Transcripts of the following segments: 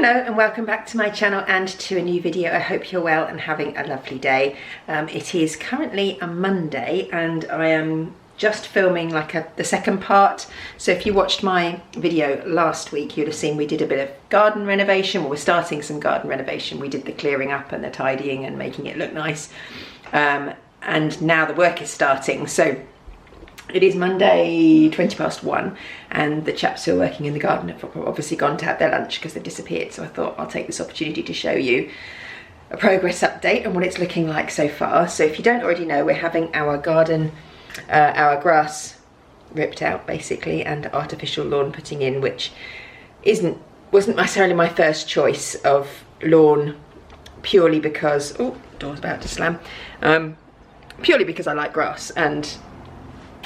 Hello and welcome back to my channel and to a new video. I hope you're well and having a lovely day. It is currently a Monday and I am just filming like the second part. So if you watched my video last week, you'd have seen we did a bit of garden renovation. Well, we're starting some garden renovation. We did the clearing up and the tidying and making it look nice. And now the work is starting. So it is Monday, 1:20 and the chaps who are working in the garden have obviously gone to have their lunch because they've disappeared. So I thought I'll take this opportunity to show you a progress update and what it's looking like so far. So if you don't already know, we're having our garden, our grass ripped out basically and artificial lawn putting in, which wasn't necessarily my first choice of lawn, purely because, oh, door's about to slam, purely because I like grass and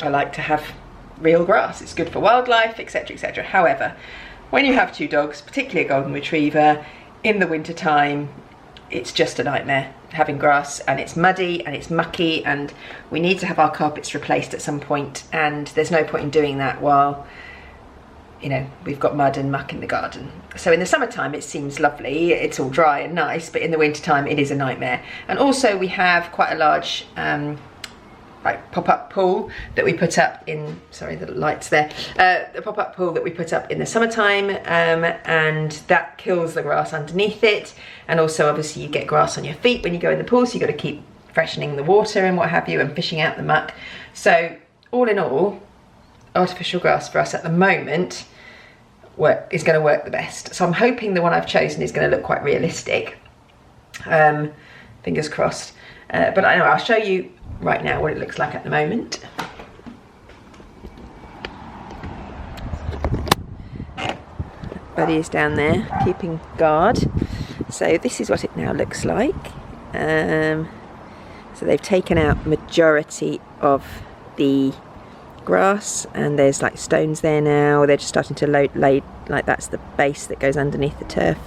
I like to have real grass. It's good for wildlife, etc, etc. However, when you have two dogs, particularly a golden retriever, in the winter time, it's just a nightmare having grass, and it's muddy and it's mucky, and we need to have our carpets replaced at some point, and there's no point in doing that while, you know, we've got mud and muck in the garden. So in the summertime it seems lovely, it's all dry and nice, but in the wintertime it is a nightmare. And also we have quite a large like pop-up pool that we put up in, sorry the light's there, the pop-up pool that we put up in the summertime, and that kills the grass underneath it, and also obviously you get grass on your feet when you go in the pool, so you've got to keep freshening the water and what have you and fishing out the muck. So all in all, artificial grass for us at the moment is going to work the best. So I'm hoping the one I've chosen is going to look quite realistic, fingers crossed. But I know I'll show you right now what it looks like at the moment. Buddy is down there keeping guard. So this is what it now looks like. So they've taken out majority of the grass and there's like stones there now. They're just starting to lay, like that's the base that goes underneath the turf.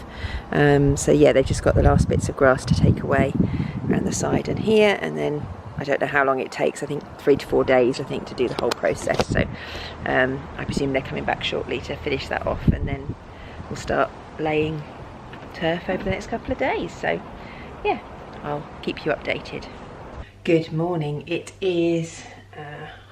So yeah, they've just got the last bits of grass to take away around the side and here, and then I don't know how long it takes. I think 3 to 4 days, I think, to do the whole process. So I presume they're coming back shortly to finish that off, and then we'll start laying turf over the next couple of days. So yeah, I'll keep you updated. Good morning. It is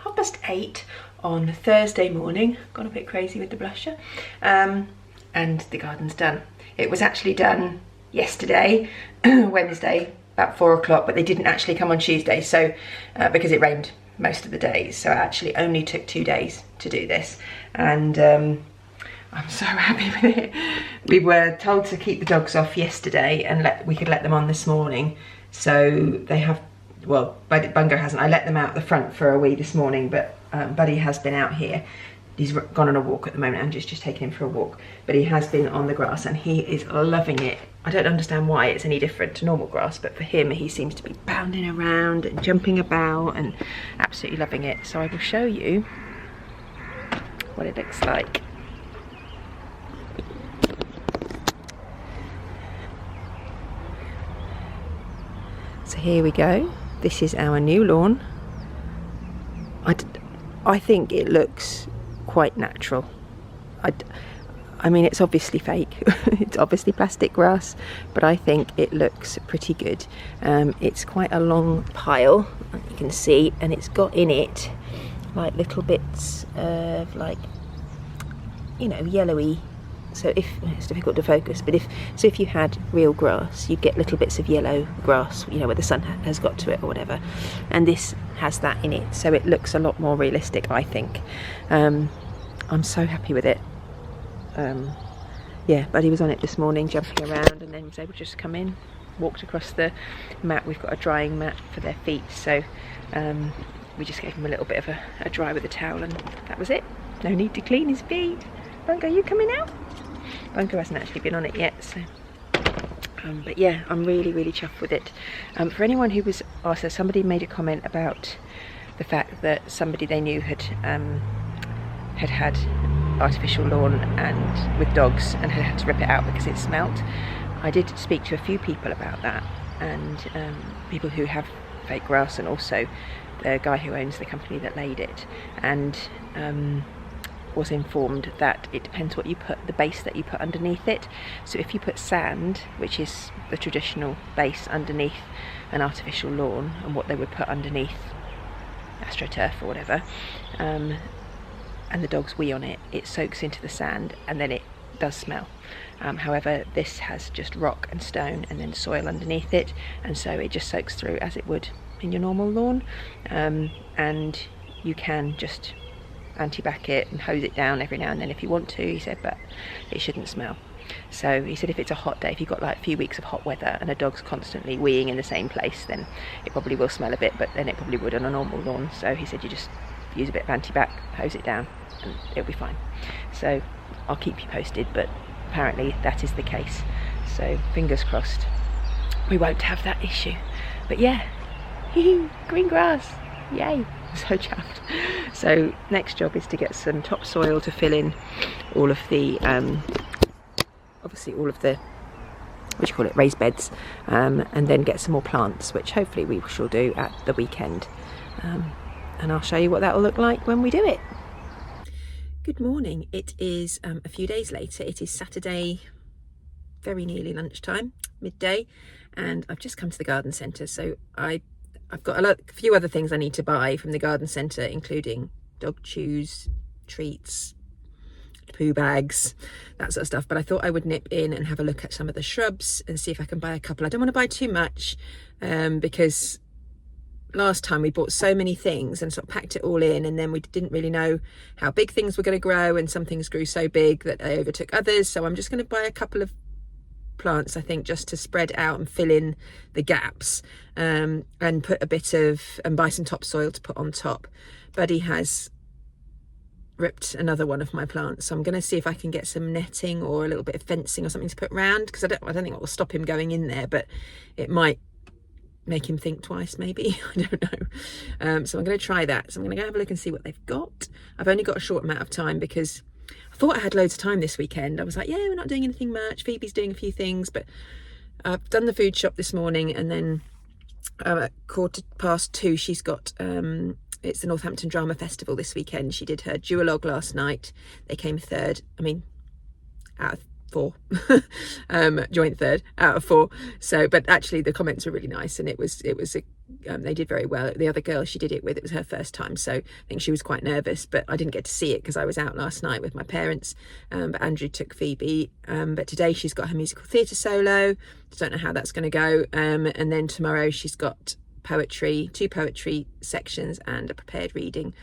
8:30 on Thursday morning. Gone a bit crazy with the blusher, and the garden's done. It was actually done yesterday, Wednesday, about 4 o'clock, but they didn't actually come on Tuesday, so because it rained most of the days, so it actually only took 2 days to do this, and I'm so happy with it. We were told to keep the dogs off yesterday and we could let them on this morning, so they have, well, Bungo hasn't. I let them out the front for a wee this morning, but Buddy has been out here. He's gone on a walk at the moment. Andrew's just taking him for a walk, but he has been on the grass and he is loving it. I don't understand why it's any different to normal grass, but for him, he seems to be bounding around and jumping about and absolutely loving it. So I will show you what it looks like. So here we go. This is our new lawn. I think it looks quite natural. I mean, it's obviously fake. It's obviously plastic grass, but I think it looks pretty good. It's quite a long pile, you can see, and it's got in it like little bits of, like, you know, yellowy. So it's difficult to focus, but if you had real grass, you'd get little bits of yellow grass, you know, where the sun has got to it or whatever, and this has that in it, so it looks a lot more realistic, I think. I'm so happy with it. Yeah, Buddy was on it this morning jumping around, and then was able to just come in, walked across the mat. We've got a drying mat for their feet, so we just gave him a little bit of a dry with a towel, and that was it. No need to clean his feet. Bungo, you coming out? Bungo hasn't actually been on it yet, so but yeah, I'm really chuffed with it. For anyone who was asked, so somebody made a comment about the fact that somebody they knew had had artificial lawn and with dogs and had to rip it out because it smelt. I did speak to a few people about that, and people who have fake grass, and also the guy who owns the company that laid it, and was informed that it depends what you put, the base that you put underneath it. So if you put sand, which is the traditional base underneath an artificial lawn, and what they would put underneath AstroTurf or whatever, and the dogs wee on it, it soaks into the sand and then it does smell. However, this has just rock and stone and then soil underneath it, and so it just soaks through as it would in your normal lawn, and you can just anti-bac it and hose it down every now and then if you want to, he said, but it shouldn't smell. So he said if it's a hot day, if you've got like a few weeks of hot weather and a dog's constantly weeing in the same place, then it probably will smell a bit, but then it probably would on a normal lawn. So he said you just use a bit of anti-bac, hose it down, and it'll be fine. So I'll keep you posted, but apparently that is the case. So fingers crossed we won't have that issue. But yeah, green grass, yay. So chuffed. So next job is to get some topsoil to fill in all of the obviously all of the, what do you call it, raised beds, and then get some more plants, which hopefully we shall do at the weekend, and I'll show you what that will look like when we do it. Good morning. It is a few days later. It is Saturday, very nearly lunchtime, midday, and I've just come to the garden centre. So I've got a few other things I need to buy from the garden centre, including dog chews, treats, poo bags, that sort of stuff. But I thought I would nip in and have a look at some of the shrubs and see if I can buy a couple. I don't want to buy too much, because last time we bought so many things and sort of packed it all in, and then we didn't really know how big things were going to grow, and some things grew so big that they overtook others. So I'm just going to buy a couple of plants, I think, just to spread out and fill in the gaps, and put a bit of, and buy some topsoil to put on top. Buddy has ripped another one of my plants, so I'm going to see if I can get some netting or a little bit of fencing or something to put round, because I don't think it will stop him going in there, but it might make him think twice, maybe. I don't know. So I'm going to try that. So I'm going to go have a look and see what they've got. I've only got a short amount of time because I thought I had loads of time this weekend. I was like, yeah, we're not doing anything much. Phoebe's doing a few things, but I've done the food shop this morning, and then at 2:15 she's got it's the Northampton Drama Festival this weekend. She did her duologue last night. They came third, I mean, out of 4. Joint third out of 4. So, but actually the comments were really nice, and it was they did very well. The other girl she did it with, it was her first time, so I think she was quite nervous, but I didn't get to see it because I was out last night with my parents, but Andrew took Phoebe. But today she's got her musical theatre solo. Don't know how that's going to go, and then tomorrow she's got poetry, 2 poetry sections and a prepared reading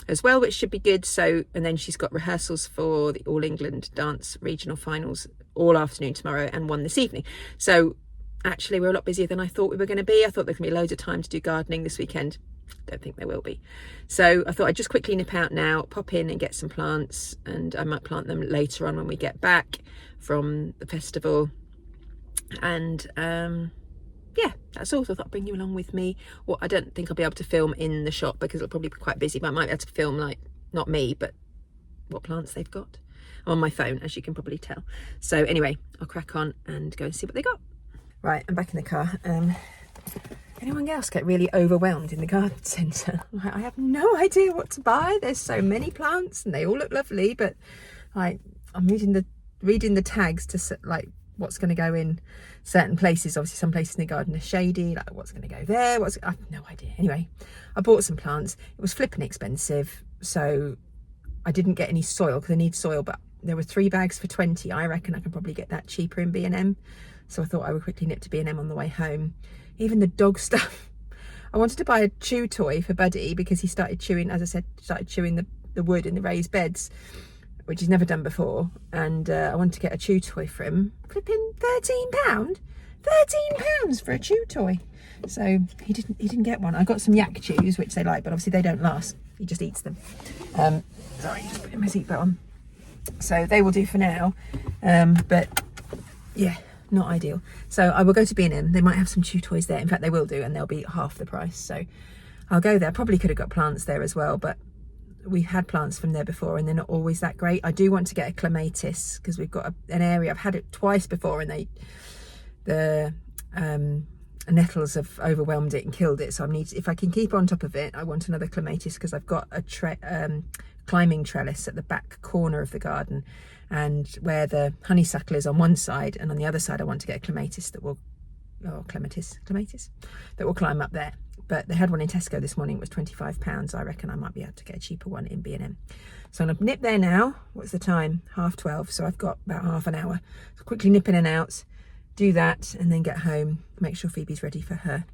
as well, which should be good. So, and then she's got rehearsals for the All England Dance Regional Finals all afternoon tomorrow and one this evening. So actually we're a lot busier than I thought we were going to be. I thought there was going to be loads of time to do gardening this weekend. Don't think there will be. So I thought I'd just quickly nip out now, pop in and get some plants, and I might plant them later on when we get back from the festival. And yeah, that's all. So I thought I'd bring you along with me. Well, I don't think I'll be able to film in the shop because it'll probably be quite busy, but I might be able to film, like, not me, but what plants they've got on my phone, as you can probably tell. So anyway, I'll crack on and go and see what they got. Right, I'm back in the car. Anyone else get really overwhelmed in the garden centre? I have no idea what to buy. There's so many plants and they all look lovely, but like, I'm reading the tags to like what's going to go in certain places. Obviously some places in the garden are shady, like what's going to go there, I have no idea. Anyway, I bought some plants. It was flipping expensive, so I didn't get any soil because I need soil, but there were 3 bags for 20. I reckon I can probably get that cheaper in B&M, so I thought I would quickly nip to B&M on the way home. Even the dog stuff, I wanted to buy a chew toy for Buddy because he started chewing, as I said, the wood in the raised beds, which he's never done before, and I wanted to get a chew toy for him. Flipping £13 for a chew toy. So he didn't get one. I got some yak chews, which they like, but obviously they don't last. He just eats them. Sorry, just putting my seatbelt on. So they will do for now, but yeah, not ideal. So I will go to B&M. They might have some chew toys there. In fact, they will do, and they'll be half the price. So I'll go there. Probably could have got plants there as well, but we had plants from there before and they're not always that great. I do want to get a clematis because we've got an area. I've had it twice before, and the nettles have overwhelmed it and killed it. So if I can keep on top of it, I want another clematis, because I've got a climbing trellis at the back corner of the garden, and where the honeysuckle is on one side, and on the other side I want to get a clematis that will, clematis that will climb up there. But they had one in Tesco this morning. It was £25. I reckon I might be able to get a cheaper one in B&M. So I'm going to nip there now. What's the time? 12:30. So I've got about half an hour. So quickly nip in and out, do that, and then get home, make sure Phoebe's ready for her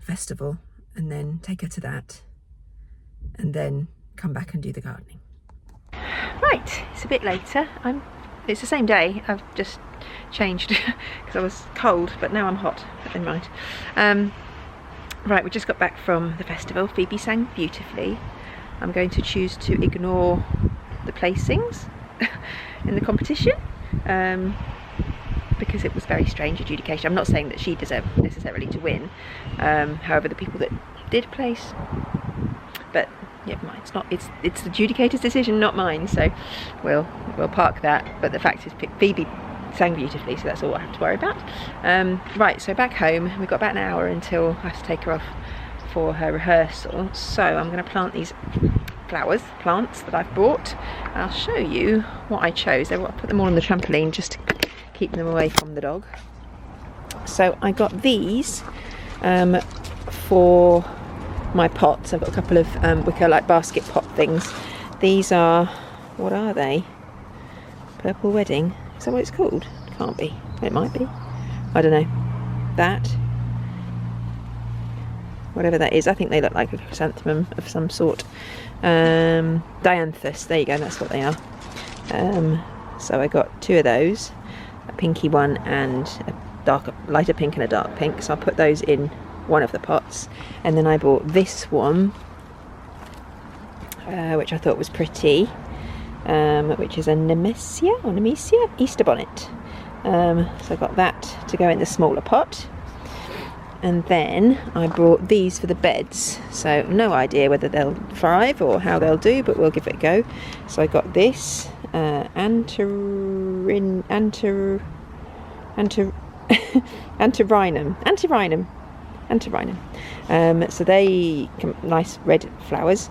festival, and then take her to that, and then come back and do the gardening. Right, it's a bit later. It's the same day. I've just changed because I was cold, but now I'm hot. But never mind. Right, we just got back from the festival. Phoebe sang beautifully. I'm going to choose to ignore the placings in the competition, because it was very strange adjudication. I'm not saying that she deserved necessarily to win. However, the people that did place, but never mind. It's the adjudicator's decision, not mine. So we'll park that. But the fact is, Phoebe sang beautifully, so that's all I have to worry about. Right, so back home, we've got about an hour until I have to take her off for her rehearsal. So I'm going to plant these plants that I've bought. I'll show you what I chose. I put them all on the trampoline just to keep them away from the dog. So I got these for my pots. I've got a couple of wicker like basket pot things. These are, what are they? Purple Wedding. Is that what it's called? Can't be. It might be. I don't know. That. Whatever that is. I think they look like a chrysanthemum of some sort. Dianthus. There you go. That's what they are. So I got two of those. A pinky one and a lighter pink and a dark pink. So I'll put those in one of the pots. And then I bought this one, which I thought was pretty. Which is a Nemesia Easter bonnet. So I got that to go in the smaller pot. And then I brought these for the beds. So no idea whether they'll thrive or how they'll do, but we'll give it a go. So I got this Antirrhinum. So they nice red flowers.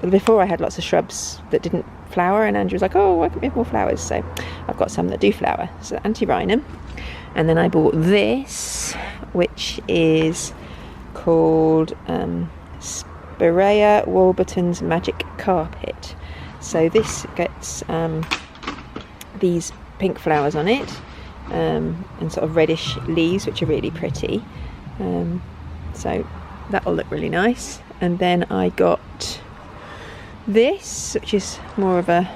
Before I had lots of shrubs that didn't flower, and Andrew was like, oh, why can't we have more flowers? So I've got some that do flower. So Antirrhinum. And then I bought this, which is called Spirea Warburton's Magic Carpet. So this gets these pink flowers on it, and sort of reddish leaves, which are really pretty. So that'll look really nice. And then I got this, which is more of a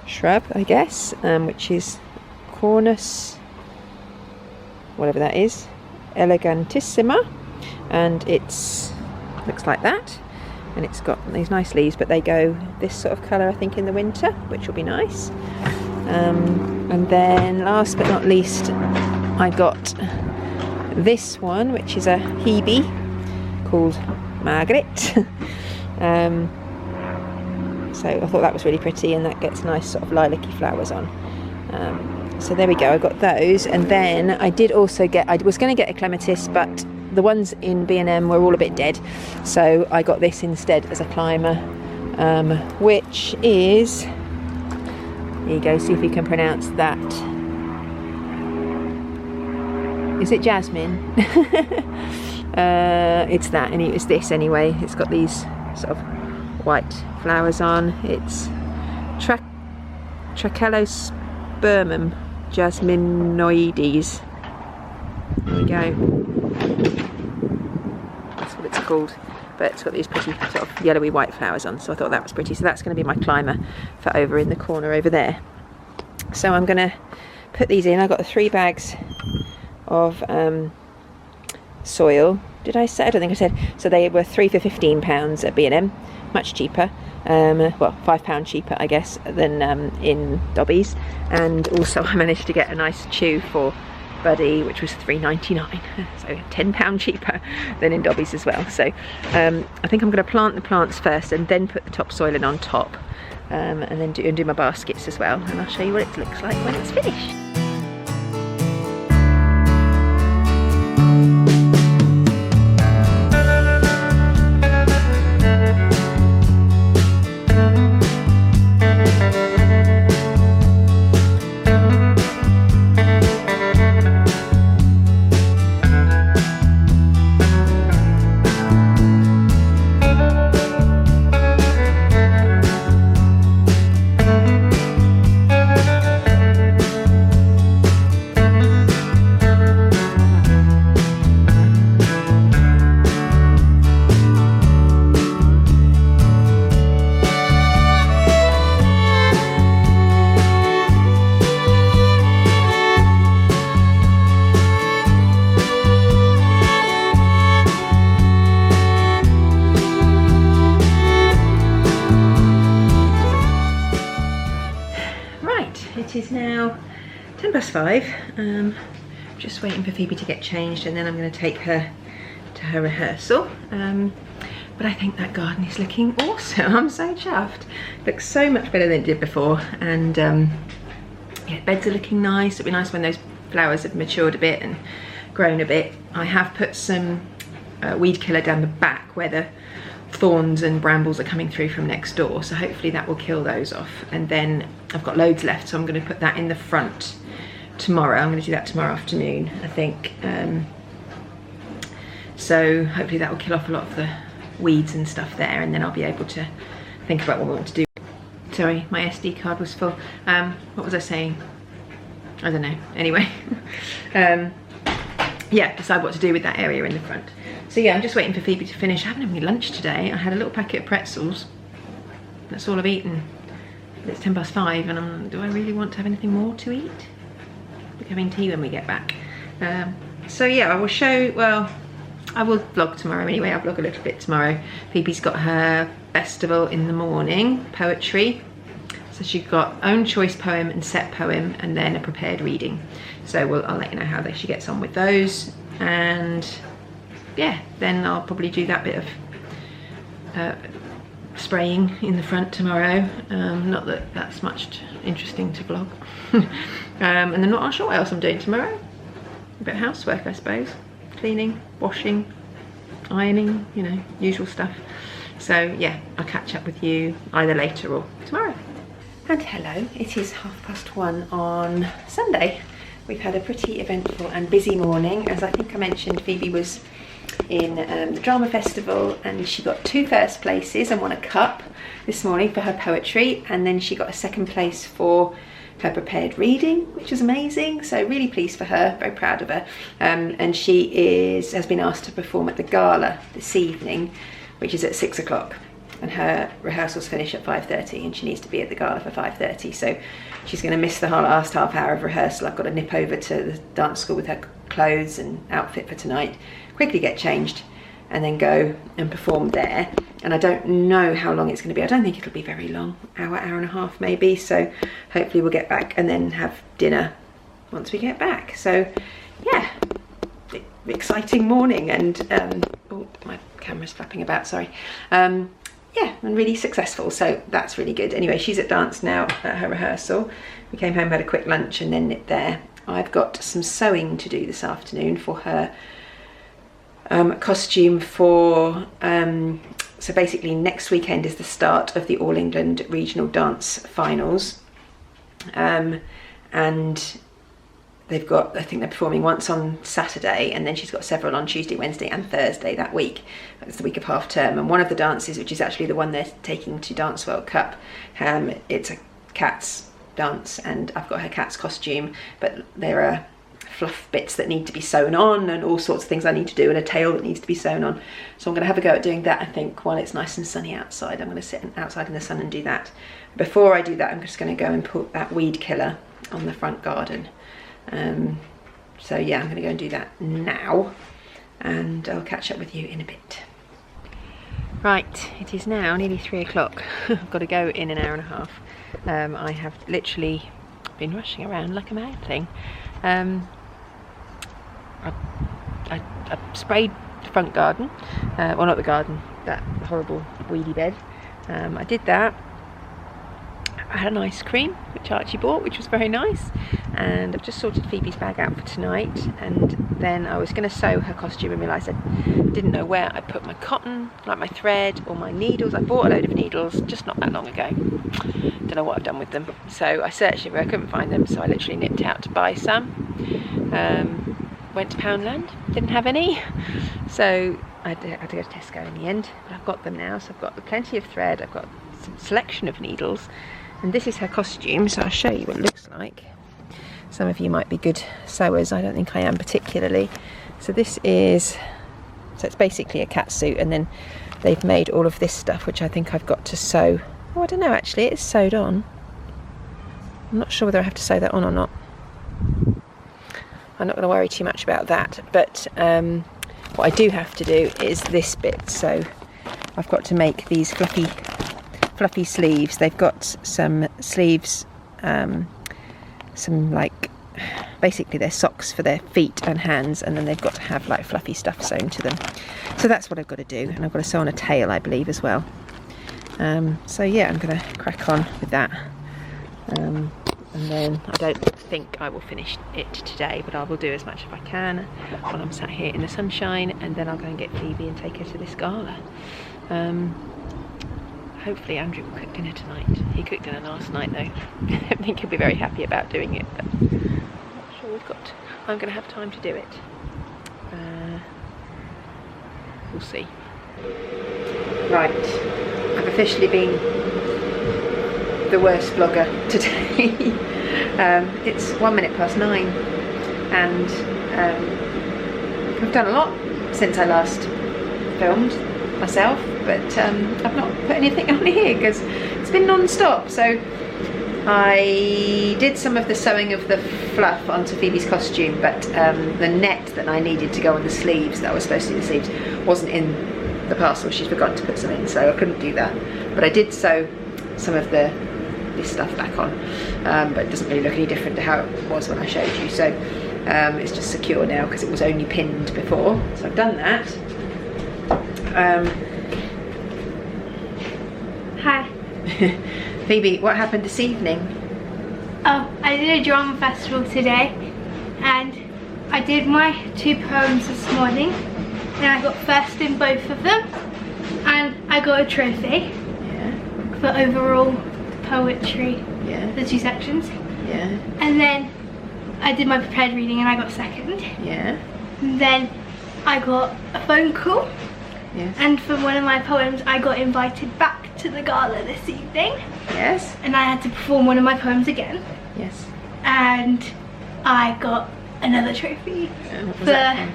shrub, I guess, which is Cornus, whatever that is, elegantissima, and it's looks like that, and it's got these nice leaves, but they go this sort of colour I think in the winter, which will be nice. And then last but not least I got this one, which is a Hebe called Margaret. So I thought that was really pretty, and that gets nice sort of lilac-y flowers on. So there we go, I got those. And then I did also get, I was going to get a clematis, but the ones in B&M were all a bit dead, so I got this instead as a climber, which is, here you go, see if you can pronounce that. Is it jasmine? It's that, and it's this anyway. It's got these sort of white flowers on. It's Trachelospermum jasminoides. There we go. That's what it's called. But it's got these pretty sort of yellowy white flowers on, so I thought that was pretty. So that's going to be my climber for over in the corner over there. So I'm going to put these in. I got 3 bags of soil. Did I say? I don't think I said. So they were 3 for £15 at B&M, much cheaper. Well, £5 cheaper, I guess, than in Dobbies. And also I managed to get a nice chew for Buddy, which was £3.99, so £10 cheaper than in Dobbies as well. So I think I'm going to plant the plants first and then put the topsoil in on top, and then do my baskets as well, and I'll show you what it looks like when it's finished. Right, it is now 5:10. Just waiting for Phoebe to get changed, and then I'm going to take her to her rehearsal. But I think that garden is looking awesome. I'm so chuffed. Looks so much better than it did before, and yeah, beds are looking nice. It'll be nice when those flowers have matured a bit and grown a bit. I have put some weed killer down the back where the thorns and brambles are coming through from next door, so hopefully that will kill those off. And then I've got loads left, so I'm going to put that in the front tomorrow. I'm going to do that tomorrow afternoon, I think. So hopefully that will kill off a lot of the weeds and stuff there, and then I'll be able to think about what we want to do. Sorry, my SD card was full. What was I saying? I don't know. Anyway, yeah, decide what to do with that area in the front. So yeah, I'm just waiting for Phoebe to finish. I haven't had any lunch today. I had a little packet of pretzels. That's all I've eaten. It's 5:10, and do I really want to have anything more to eat? We're having tea when we get back. So yeah, I will show, well, I will vlog tomorrow anyway. I'll vlog a little bit tomorrow. Phoebe's got her festival in the morning, poetry. So she's got own choice poem and set poem, and then a prepared reading. So I'll let you know how she gets on with those. And yeah, then I'll probably do that bit of spraying in the front tomorrow. Not that that's much interesting to vlog. And then not sure what else I'm doing tomorrow. A bit of housework, I suppose. Cleaning, washing, ironing, you know, usual stuff. So yeah, I'll catch up with you either later or tomorrow. And hello, it is 1:30 on Sunday. We've had a pretty eventful and busy morning. As I think I mentioned, Phoebe was in the drama festival, and she got 2 first places and won a cup this morning for her poetry, and then she got a 2nd place for her prepared reading, which is amazing. So really pleased for her, very proud of her. And she has been asked to perform at the gala this evening, which is at 6 o'clock, and her rehearsals finish at 5:30, and she needs to be at the gala for 5:30. So she's going to miss the last half hour of rehearsal. I've got to nip over to the dance school with her clothes and outfit for tonight, quickly get changed, and then go and perform there. And I don't know how long it's going to be. I don't think it'll be very long, hour and a half maybe. So hopefully we'll get back and then have dinner once we get back. So yeah, exciting morning, and oh, my camera's flapping about, sorry. Yeah, and really successful, so that's really good. Anyway, she's at dance now at her rehearsal. We came home, had a quick lunch, and then nipped there. I've got some sewing to do this afternoon for her costume for, so basically next weekend is the start of the All England Regional Dance Finals. And they've got, I think they're performing once on Saturday, and then she's got several on Tuesday, Wednesday and Thursday that week. It's the week of half term, and one of the dances, which is actually the one they're taking to Dance World Cup, it's a cat's dance, and I've got her cat's costume, but there are fluff bits that need to be sewn on and all sorts of things I need to do, and a tail that needs to be sewn on. So I'm going to have a go at doing that, I think, while it's nice and sunny outside. I'm going to sit outside in the sun and do that. Before I do that, I'm just going to go and put that weed killer on the front garden. So yeah, I'm going to go and do that now, and I'll catch up with you in a bit. Right, it is now nearly 3 o'clock. I've got to go in an hour and a half. I have literally been rushing around like a mad thing. I sprayed the front garden, well, not the garden, that horrible weedy bed. I did that. I had an ice cream which Archie bought, which was very nice, and I've just sorted Phoebe's bag out for tonight, and then I was going to sew her costume and realised I didn't know where I put my cotton, like my thread or my needles. I bought a load of needles just not that long ago. Don't know what I've done with them. So I searched everywhere, I couldn't find them, so I literally nipped out to buy some. Went to Poundland, didn't have any, so I had to go to Tesco in the end, but I've got them now. So I've got plenty of thread, I've got some selection of needles, and this is her costume, so I'll show you what it looks like. Some of you might be good sewers, I don't think I am particularly. So this is, so it's basically a cat suit, and then they've made all of this stuff, which I think I've got to sew. Oh, I don't know, actually, it's sewed on. I'm not sure whether I have to sew that on or not. I'm not going to worry too much about that, but what I do have to do is this bit. So I've got to make these fluffy sleeves. They've got some sleeves some like, basically they're socks for their feet and hands, and then they've got to have like fluffy stuff sewn to them. So that's what I've got to do, and I've got to sew on a tail, I believe, as well. So yeah, I'm going to crack on with that. And then I don't think I will finish it today, but I will do as much as I can while I'm sat here in the sunshine, and then I'll go and get Phoebe and take her to this gala. Hopefully Andrew will cook dinner tonight. He cooked dinner last night though. I don't think he'll be very happy about doing it, but I'm not sure I'm going to have time to do it. We'll see. Right, I've officially been the worst vlogger today. It's 9:01, and I've done a lot since I last filmed myself, but I've not put anything on here because it's been non-stop. So I did some of the sewing of the fluff onto Phoebe's costume, but the net that I needed to go on the sleeves, that I was supposed to do the sleeves, wasn't in the parcel. She's forgotten to put some in, so I couldn't do that. But I did sew some of this stuff back on, but it doesn't really look any different to how it was when I showed you. So it's just secure now because it was only pinned before. So I've done that. Hi. Phoebe, what happened this evening? Oh, I did a drama festival today, and I did my 2 poems this morning, and I got first in both of them, and I got a trophy. Yeah. For overall poetry. Yeah. The 2 sections. Yeah. And then I did my prepared reading and I got second. Yeah. And then I got a phone call. Yes. And for one of my poems I got invited back to the gala this evening. Yes. And I had to perform one of my poems again. Yes. And I got another trophy What was for that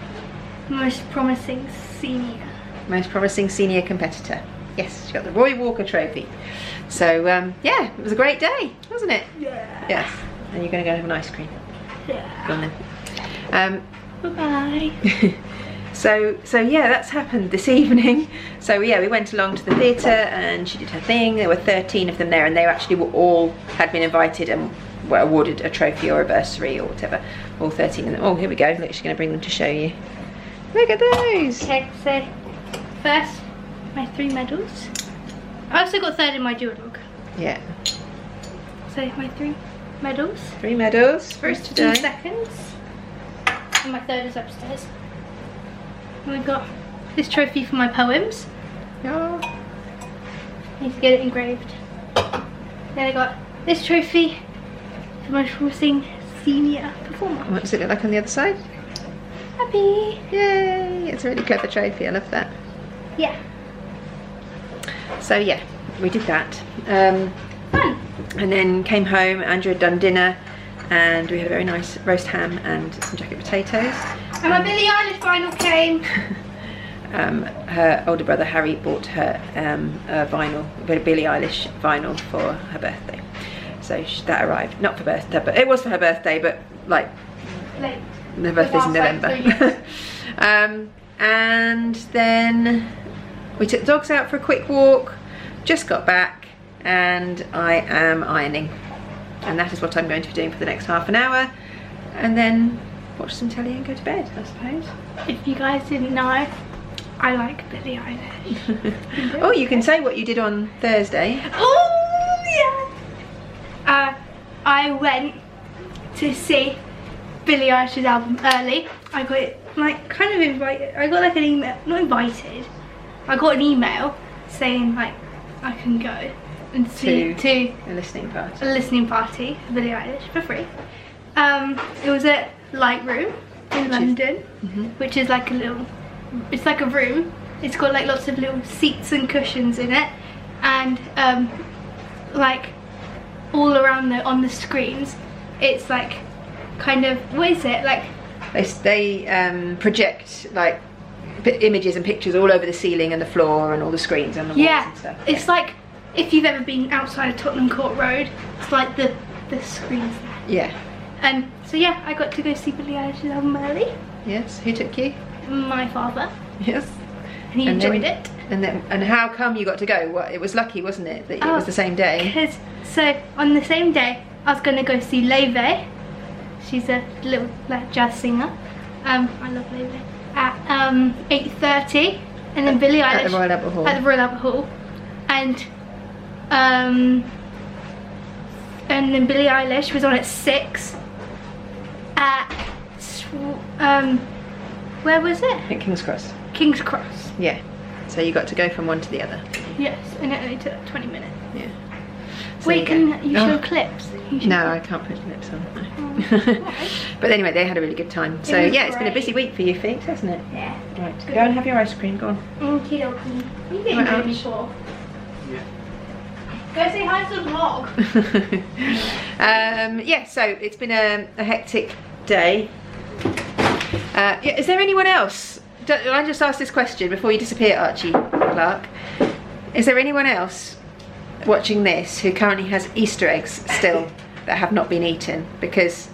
most promising senior. Most promising senior competitor. Yes, she got the Roy Walker trophy. So yeah, it was a great day, wasn't it? Yeah. Yes. And you're going to go have an ice cream. Yeah. Go on then. Bye-bye. So yeah, that's happened this evening. So yeah, we went along to the theatre and she did her thing. There were 13 of them there, and they actually had been invited and were awarded a trophy or a bursary or whatever. All 13 of them. Oh, here we go. Look, she's going to bring them to show you. Look at those. Okay, so first, my 3 medals. I also got 3rd in my dual dog. Yeah. So my 3 medals. 3 medals. First First today. 2 seconds. And my 3rd is upstairs. And we got this trophy for my poems. Oh. I need to get it engraved. Then I got this trophy for most promising senior performer. What does it look like on the other side? Happy. Yay! It's a really clever trophy. I love that. Yeah. So yeah, we did that. Fun. And then came home. Andrew had done dinner, and we had a very nice roast ham and some jacket potatoes. And my Billie Eilish vinyl came. Her older brother Harry bought her a vinyl, a Billie Eilish vinyl for her birthday. So that arrived, not for birthday, but it was for her birthday, but like Late. her birthday's in November. And then we took the dogs out for a quick walk, just got back, and I am ironing. And that is what I'm going to be doing for the next half an hour, and then watch some telly and go to bed, I suppose. If you guys didn't know, I like Billie Eilish. Oh, you can say what you did on Thursday. Oh yeah. I went to see Billie Eilish's album early. I got it like kind of invited. I got like an email, not invited. I got an email saying like I can go and see to a listening party. A listening party for Billie Eilish for free. It was at Lightroom in London, which is like a little, it's like a room. It's got like lots of little seats and cushions in it, and like all around on the screens, it's like kind of, what is it like? They project like images and pictures all over the ceiling and the floor and all the screens and the walls and stuff. It's like if you've ever been outside of Tottenham Court Road, it's like the screens there. Yeah. And so yeah, I got to go see Billie Eilish's album early. Yes. Who took you? My father. Yes. And he enjoyed it. And how come you got to go? Well, it was lucky, wasn't it, that it was the same day? Because so on the same day, I was going to go see Leve. She's a little like jazz singer. I love Leve. At 8:30, and then Billie Eilish at the Royal Albert Hall. At the Royal Albert Hall, and then Billie Eilish was on at 6. At where was it? At King's Cross. King's Cross. Yeah. So you got to go from one to the other. Yes, and it only took 20 minutes. Yeah. So Wait, can you show clips? No, I can't put clips on. Right. But anyway, they had a really good time. So yeah, it's been a busy week for you, Phoebe, hasn't it? Yeah. Right, go and have your ice cream. Go on. Okie dokie. What are you getting ready for? Yeah. Go say hi to the vlog. Yeah, so it's been a hectic day. Yeah, is there anyone else? I just asked this question before you disappear, Archie Clarke. Is there anyone else watching this who currently has Easter eggs still that have not been eaten? Because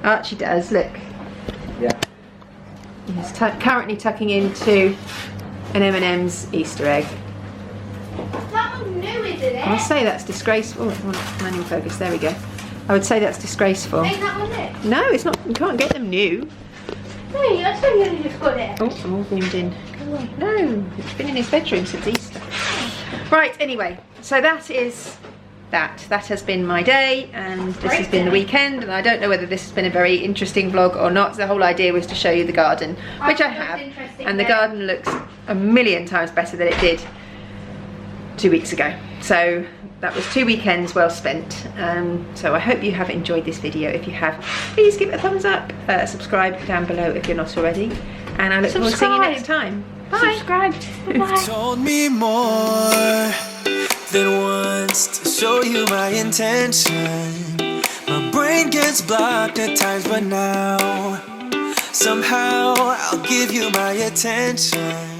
Archie does, look. Yeah. He's currently tucking into an M&M's Easter egg. That one new, isn't it? I would say that's disgraceful. Oh, manual focus, there we go. I would say that's disgraceful. Ain't that one new? No, it's not, you can't get them new. No, I thought you only just got it. Oh, I'm all zoomed in. Go away. No, it's been in his bedroom since Easter. Right, anyway, so that is that. That has been my day, and this has been the weekend, and I don't know whether this has been a very interesting vlog or not. The whole idea was to show you the garden, which I have, and the garden looks a million times better than it did 2 weeks ago. So that was 2 weekends well spent. So I hope you have enjoyed this video. If you have, please give it a thumbs up, subscribe down below if you're not already, and I look forward to seeing you next time. Bye. Subscribe. Bye-bye. Told me more than once to show you my intention. My brain gets blocked at times, but now somehow I'll give you my attention.